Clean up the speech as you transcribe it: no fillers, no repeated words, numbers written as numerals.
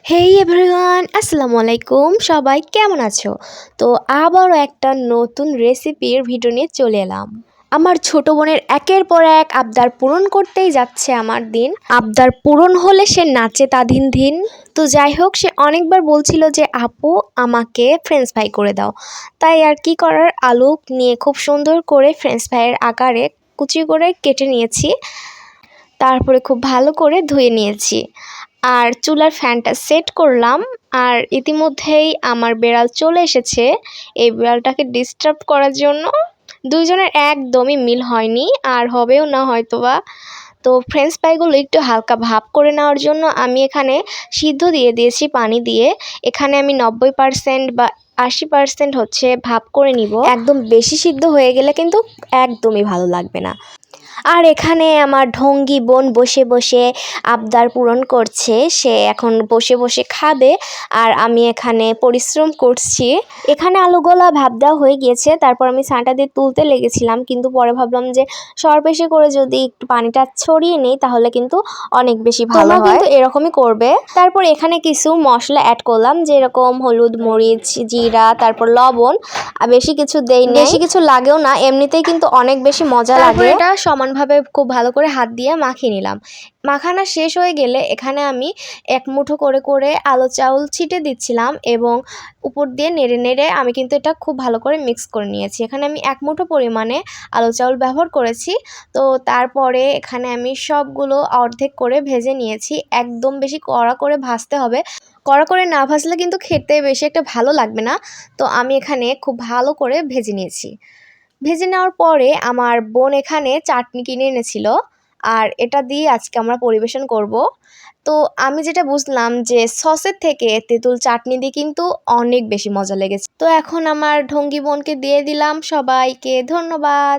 হেই everyone, আসসালামু আলাইকুম। সবাই কেমন আছো? তো আবারও একটা নতুন রেসিপির ভিডিও নিয়ে চলে এলাম। আমার ছোট বোনের একের পর এক আবদার পূরণ করতেই যাচ্ছে আমার দিন। আবদার পূরণ হলে সে নাচে তা দিন দিন। তো যাই হোক, সে অনেকবার বলছিল যে আপু আমাকে ফ্রেঞ্চ ফ্রাই করে দাও। তাই আর কি করার, আলু নিয়ে খুব সুন্দর করে ফ্রেঞ্চ ফ্রাইয়ের আকারে কুচি করে কেটে নিয়েছি। তারপরে খুব ভালো করে ধুয়ে নিয়েছি আর চুলার ফ্যানটা সেট করলাম। আর ইতিমধ্যেই আমার বিড়াল চলে এসেছে এই বিড়ালটাকে ডিস্টার্ব করার জন্য। দুইজনের একদমই মিল হয়নি, আর হবেও না হয়তোবা। তো ফ্রেঞ্চ ফ্রাইগুলো একটু হালকা ভাপ করে নেওয়ার জন্য আমি এখানে সিদ্ধ দিয়ে দিয়েছি পানি দিয়ে। এখানে আমি 90% বা 80% হচ্ছে ভাপ করে নিব। একদম বেশি সিদ্ধ হয়ে গেলে কিন্তু একদমই ভালো লাগবে না। আর এখানে আমার ঢঙ্গি বোন বসে বসে আবদার পূরণ করছে। সে এখন বসে বসে খাবে আর আমি এখানে পরিশ্রম করছি। এখানে আলুগোলা ভাপ দেওয়া হয়ে গিয়েছে। তারপর আমি ছাঁটা দিয়ে তুলতে লেগেছিলাম, কিন্তু পরে ভাবলাম যে সরপেশে করে যদি একটু পানিটা ছড়িয়ে নেই তাহলে কিন্তু অনেক বেশি ভালো হয়। কিন্তু এরকমই করবে। তারপর এখানে কিছু মশলা অ্যাড করলাম, যেরকম হলুদ, মরিচ, জিরা, তারপর লবণ। আর বেশি কিছু দেই না, বেশি কিছু লাগেও না, এমনিতেই কিন্তু অনেক বেশি মজা লাগে। এটা সমানভাবে খুব ভালো করে হাত দিয়ে মাখিয়ে নিলাম। মাখানো শেষ হয়ে গেলে এখানে আমি এক মুঠো করে করে আলো চাউল ছিটে দিচ্ছিলাম এবং উপর দিয়ে নেড়ে নেড়ে আমি কিন্তু এটা খুব ভালো করে মিক্স করে নিয়েছি। এখানে আমি এক মুঠো পরিমাণে আলো চাউল ব্যবহার করেছি। তো তারপরে এখানে আমি সবগুলো অর্ধেক করে ভেজে নিয়েছি। একদম বেশি কড়া করে ভাজতে হবে, কড়া করে না ভাজলে কিন্তু খেতে বেশি একটা ভালো লাগবে না। তো আমি এখানে খুব ভালো করে ভেজে নিয়েছি। ভেজে নেওয়ার পরে আমার বোন এখানে চাটনি কিনে এনেছিল, আর এটা দিয়ে আজকে আমরা পরিবেশন করব। তো আমি যেটা বুঝলাম যে সসের থেকে তেঁতুল চাটনি দিয়ে কিন্তু অনেক বেশি মজা লেগেছে। তো এখন আমার ঢঙ্গি বোনকে দিয়ে দিলাম। সবাইকে ধন্যবাদ।